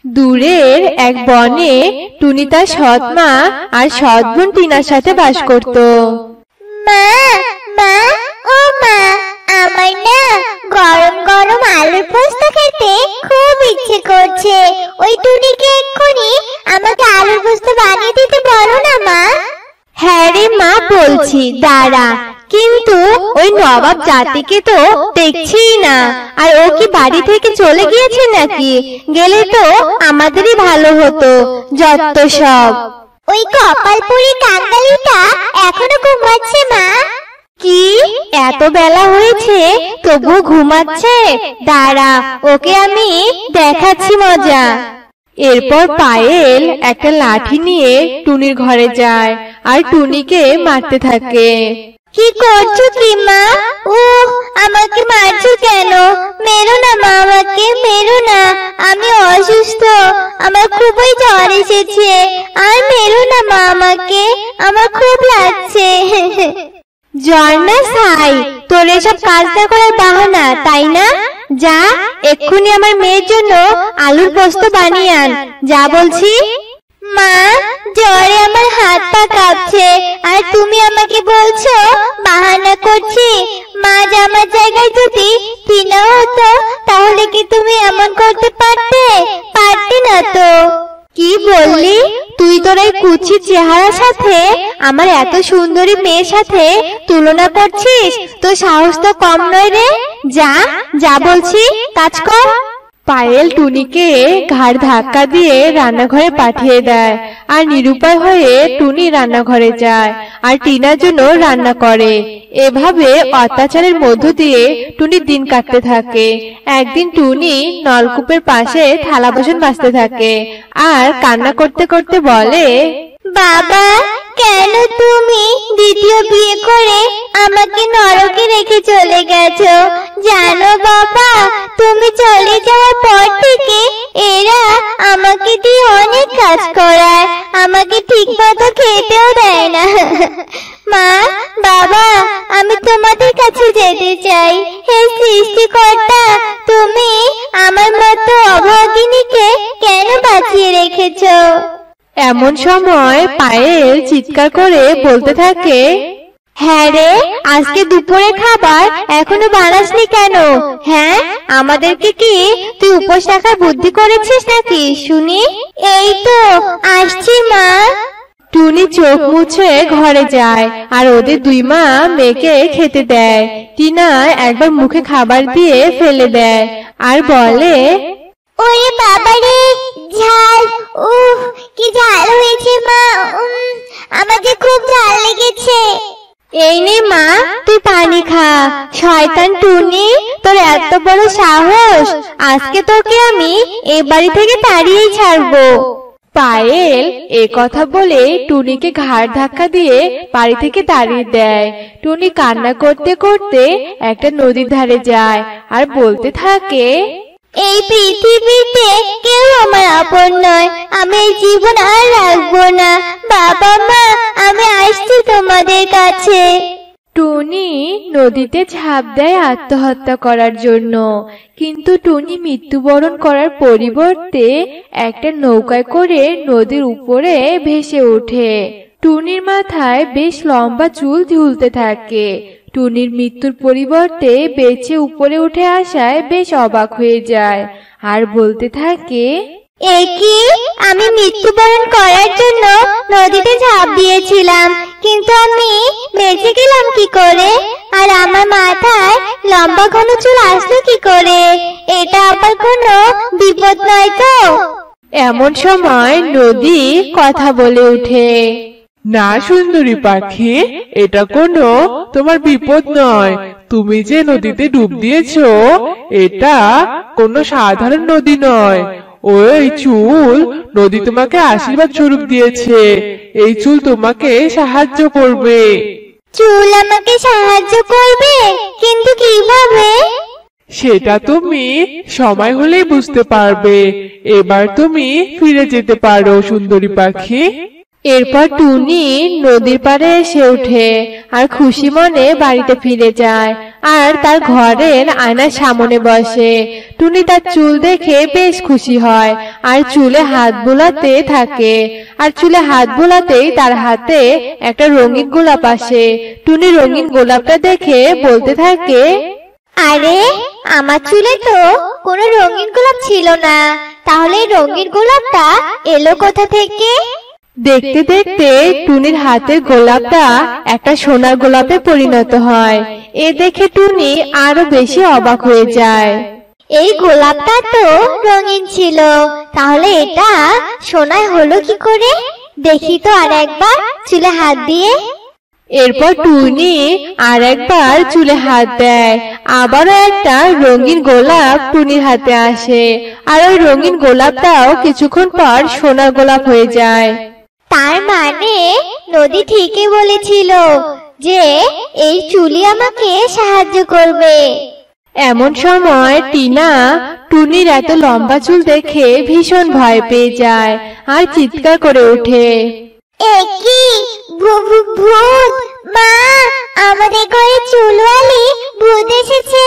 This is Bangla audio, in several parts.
দূরের এক বনে টুনি তার সৎ মা আর সৎ বোন টিনার সাথে বাস করত। মা মা ও মা, আমার না গরম গরম আলুর পোস্ত খেতে খুব ইচ্ছে করছে। ওই টুনিকে এক্ষুনি আমাকে আলুর পোস্ত বানিয়ে দিতে বলো না মা। হ্যাঁ রে মা, বলছি দাঁড়া। কিন্তু ওই নবাব জাতিকে তো দেখছি না, আর ও কি বাড়ি থেকে চলে গিয়েছে নাকি? গেলে তো আমাদেরই ভালো হতো। যত সব। ওই কপালপুরি কাঙ্গালিটা এখনো ঘুমাচ্ছে মা। কি এত বেলা হয়েছে তবুও ঘুমাচ্ছে? দাঁড়া, ওকে আমি দেখাচ্ছি মজা। এরপর পায়েল একটা লাঠি নিয়ে টুনির ঘরে যায় আর টুনিকে মারতে থাকে। কি করছো কি মা? আমাকে মারছো কেন? মেরো না মা, আমাকে মেরো না, আমি অসুস্থ, আমার খুবই জ্বর এসেছে। আর মেরো না মা আমাকে, আমার খুব লাগছে। জ্বর না ছাই, তোর এসব কাজ করার বাহানা তাই না? যা এক্ষুনি আমার মেয়ের জন্য আলুর পোস্ত বানিয়ে আন, যা বলছি। মা, জ্বরে আমার হাত পা কাঁপছে, আর তুমি আমাকে বলছো বাহানা করছি। মা, আমার জায়গায় যদি টিনা হতো তাহলে কি তুমি এমন করতে পারতে? পারতে না তো। কি বললি তুই? তোর এই কুচি চেহারার সাথে আমার এত সুন্দরী মেয়ের সাথে তুলনা করছিস? তোর সাহস তো কম নয় রে। যা যা বলছি কাজ কর। পায়েল টুনিকে ঘাড় ধাক্কা দিয়ে রান্নাঘরে পাঠিয়ে দেয়, আর নিরুপায় হয়ে টুনি রান্নাঘরে যায় আর টিনার জন্য রান্না করে। এভাবে অত্যাচারের মধ্য দিয়ে টুনির দিন কাটতে থাকে। একদিন টুনি নলকূপের পাশে থালা বাসন মাজতে থাকে আর কান্না করতে করতে বলে, বাবা, কেন তুমি দ্বিতীয় বিয়ে করে আমাকে নরকে রেখে চলে গেছো? জানো বাবা, তুমি চলে যাওয়ার পর থেকে এরা আমাকে দিয়ে অনেক কাজ করায়, আমাকে ঠিক মতো খেতেও দেয় না। মা, বাবা, আমি তোমাদের কাছে যেতে চাই। হে সৃষ্টিকর্তা, তুমি আমার মতো অভাগিনীকে কেন বাঁচিয়ে রেখেছো? এমন সময় পায়েল চিৎকার করে বলতে থাকে, হ্যাঁ রে, আজকে দুপুরে খাবার এখনো বানাসনি কেন? হ্যাঁ, আমাদেরকে কি তুই উপোস রাখার বুদ্ধি করেছিস নাকি শুনি? এই তো আসছি মা। টুনি চোখ মুছে ঘরে যায় আর ওদের দুই মা মেয়েকে খেতে দেয়। টিনা একবার মুখে খাবার দিয়ে ফেলে দেয় আর বলে, ওরে বাবা রে, ঝাল! কি ঝাল হয়েছে মা, আমার যে খুব ঝাল লেগেছে। এই নে মা, তুই পানি খা। শয়তান টুনি, তোর এত বড় সাহস! আজকে তোকে আমি এই বাড়ি থেকে তাড়িয়েই ছাড়বো। পায়েল এ কথা বলে টুনিকে ঘাড় ধাক্কা দিয়ে বাড়ি থেকে তাড়িয়ে দেয়। টুনি কান্না করতে করতে একটা নদীর ধারে যায় আর বলতে থাকে, এই পৃথিবীতে কেউ আমার আপন নয়, আমি এই জীবন আর রাখবো না। বাবা মা, আমি আসছি তোমাদের কাছে। টুনি নদীতে ঝাঁপ দেয় আত্মহত্যা করার জন্য, কিন্তু টুনি মৃত্যুবরণ করার পরিবর্তে একটা নৌকায় করে নদীর উপরে ভেসে ওঠে। টুনির মাথায় বেশ লম্বা চুল ঝুলতে থাকে। টুনির মৃত্যুর পরিবর্তে বেঁচে উপরে উঠে আসায় বেশ অবাক হয়ে যায় আর বলতে থাকে, একি, আমি মৃত্যুবরণ করার জন্য নদীতে ঝাঁপ দিয়েছিলাম, কিন্তু আমি বেঁচে গেলাম কি করে? আর আমার মাথায় লম্বা ঘন চুল আসলো কি করে? এটা আবার কোনো বিপদ নয় তো? এমন সময় নদী কথা বলে ওঠে, না সুন্দরী পাখি, এটা কোনো তোমার বিপদ নয়। তুমি যে নদীতে ডুব দিয়েছো, এটা কোনো সাধারণ নদী নয়। ওই চুল নদী তোমাকে আশীর্বাদ স্বরূপ দিয়েছে। এই চুল তোমাকে সাহায্য করবে। চুল আমাকে সাহায্য করবে? কিন্তু কিভাবে? সেটা তুমি সময় হলেই বুঝতে পারবে। এবার তুমি ফিরে যেতে পারো সুন্দরী পাখি। এরপর টুনি নদীর পাড়ে এসে ওঠে আর খুশি মনে বাড়িতে ফিরে যায় আর তার ঘরের আয়নার সামনে বসে। টুনি তার চুল দেখে বেশ খুশি হয় আর চুলে হাত বোলাতে থাকে। আর চুলে হাত বোলাতেই তার হাতে একটা রঙিন গোলাপ আসে। টুনি রঙিন গোলাপটা দেখে বলতে থাকে, আরে আমার চুলে তো কোনো রঙিন গোলাপ ছিল না, তাহলে এই রঙিন গোলাপটা এলো কোথা থেকে? দেখতে দেখতে টুনির হাতের গোলাপটা একটা সোনার গোলাপে পরিণত হয়। এ দেখে টুনি আরো বেশি অবাক হয়ে যায়। এই গোলাপটা তো রঙিন ছিল, তাহলে এটা সোনায় হলো কি করে? দেখি তো আর একবার চুলে হাত দিয়ে। এরপর টুনি আর একবার চুলে হাত দেয়। আবারও একটা রঙিন গোলাপ টুনির হাতে আসে। আর ওই রঙিন গোলাপটাও কিছুক্ষণ পর সোনার গোলাপ হয়ে যায়। তার মানে নদী ঠিকই বলেছিল যে এই চুলি আমাকে সাহায্য করবে। এমন সময় টিনা টুনির এত লম্বা চুল দেখে ভীষণ ভয় পেয়ে যায় আর চিৎকার করে ওঠে, একি ভূত! মা, আমাদের ঘরে চুলওয়ালি ভূত এসেছে,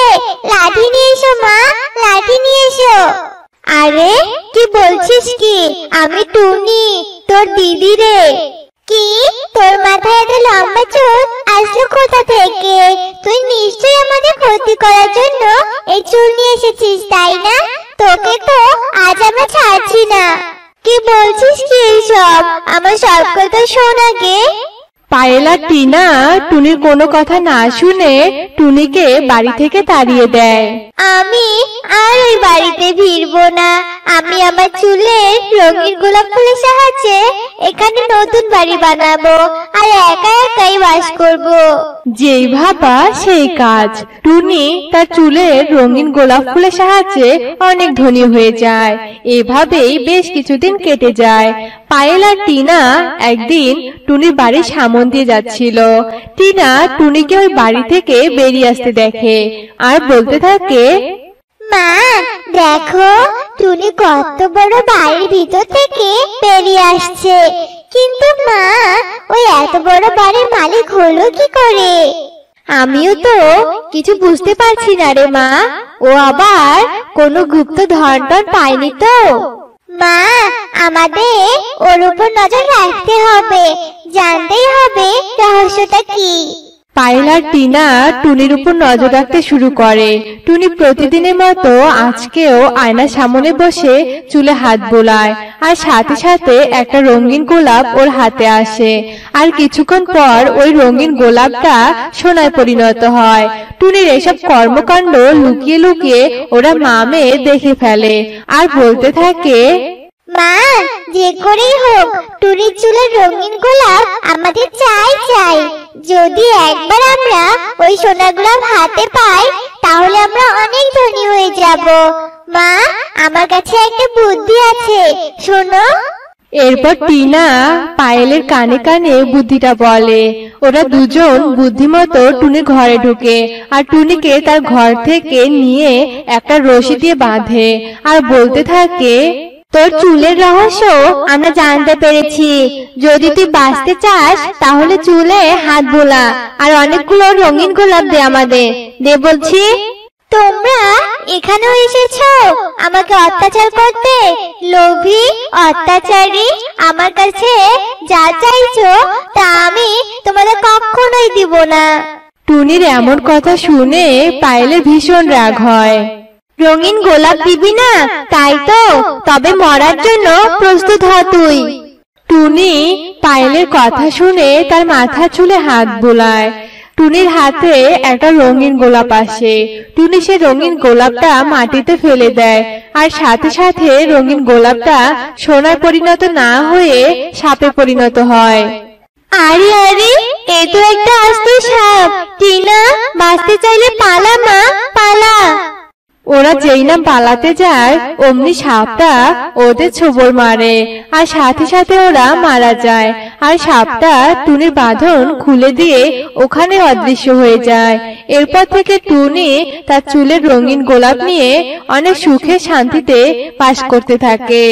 লাঠি নিয়ে এসো মা, লাঠি নিয়ে এসো। আরে কি বলছিস কি? আমি টুনি, তোর দিদি রে। কি, তোর মাথায় এত লম্বা চুল আসলো কোথা থেকে? তুই নিশ্চয়ই আমাদের ক্ষতি করার জন্য এই চুল নিয়ে এসেছিস, তাই না? তোকে তো আজ আমরা ছাড়ছি না। কি বলছিস কি এইসব? আমার সব কথা শোন আগে। পায়েল আর টিনা টুনির কোনো কথা না শুনে টুনিকে বাড়ি থেকে তাড়িয়ে দেয়। আমি আর ওই বাড়িতে ফিরবো না। আমি আমার চুলের রঙিন গোলাপ ফুলের সাহায্যে এখানে নতুন বাড়ি বানাবো আর একা একাই বাস করব। যেই ভাবা সেই কাজ। টুনি তার চুলের রঙিন গোলাপ ফুলের সাহায্যে অনেক ধনী হয়ে যায়। এভাবেই বেশ কিছুদিন কেটে যায়। পায়েল আর টিনা একদিন টুনির বাড়ির সামনে দিয়ে যাচ্ছিল। টিনা টুনিকে ওই বাড়ি থেকে বেরিয়ে আসতে দেখে আর বলতে থাকে, মা দেখো, টুনি কত বড় বাড়ির ভিতর থেকে বেরিয়ে আসছে। কিন্তু মা, ওই এত বড় বাড়ির মালিক হলো কি করে? আমিও তো কিছু বুঝতে পারছি না রে মা। ও আবার কোনো গুপ্ত ধন টন পায়নি তো? মা, আমাদের ওর উপর নজর রাখতে হবে, জানতেই হবে রহস্যটা কি। পায়েল আর টিনা টুনির উপর নজর রাখতে শুরু করে। টুনি প্রতিদিনের মতো আজকেও আয়নার সামনে বসে চুলে হাত বোলায় আর সাথে সাথে একটা রঙিন গোলাপ ওর হাতে আসে। আর কিছুক্ষণ পর ওই রঙিন গোলাপটা সোনায় পরিণত হয়। টুনির এসব কর্মকাণ্ড লুকিয়ে লুকিয়ে ওরা মা মেয়ে দেখে ফেলে আর বলতে থাকে, মা, যে করেই হোক টুনির চুলের রঙিন গোলাপ আমাদের চাই চাই। যদি একবার আমরা ওই সোনার গোলাপ হাতে পাই তাহলে আমরা অনেক ধনী হয়ে যাব। মা, আমার কাছে একটা বুদ্ধি আছে, শোনো। এরপর টিনা পায়েলের কানে কানে বুদ্ধিটা বলে। ওরা দুজন বুদ্ধিমতো টুনির ঘরে ঢুকে আর টুনিকে তার ঘর থেকে নিয়ে একটা রশি দিয়ে বাঁধে আর বলতে থাকে, তোর চুলের রহস্য আমরা জানতে পেরেছি। যদি তুই বাঁচতে চাস তাহলে চুলে হাত বোলা আর অনেকগুলো রঙিন গোলাপ দে আমাদের, দে বলছি। তোমরা এখানেও এসেছো আমাকে অত্যাচার করতে? লোভী, অত্যাচারী! আমার কাছে যা চাইছো তা আমি তোমাদের কখনোই দিব না। টুনির এমন কথা শুনে পায়েলের ভীষণ রাগ হয়। রঙিন গোলাপ দিবি না, তাই তো? তবে মরার জন্য প্রস্তুত হ তুই। টুনি পায়েলের কথা শুনে তার মাথা চুলে হাত বোলায়। টুনির হাতে একটা রঙিন গোলাপ আসে। টুনি সে রঙিন গোলাপটা মাটিতে ফেলে দেয় আর সাথে সাথে রঙিন গোলাপটা সোনায় পরিণত না হয়ে সাপে পরিণত হয়। আরে আরে, এ তো একটা আস্ত সাপ! টিনা, বাঁচতে চাইলে পালা মা, পালা। ওরা যেই না পালাতে যায় অমনি সাপটা ওদের ছোবল মারে আর সাথে সাথে ওরা মারা যায়। আর সাপটা টুনির বাঁধন খুলে দিয়ে ওখানে অদৃশ্য হয়ে যায়। এরপর থেকে টুনি তার চুলের রঙিন গোলাপ নিয়ে অনেক সুখে শান্তিতে বাস করতে থাকে।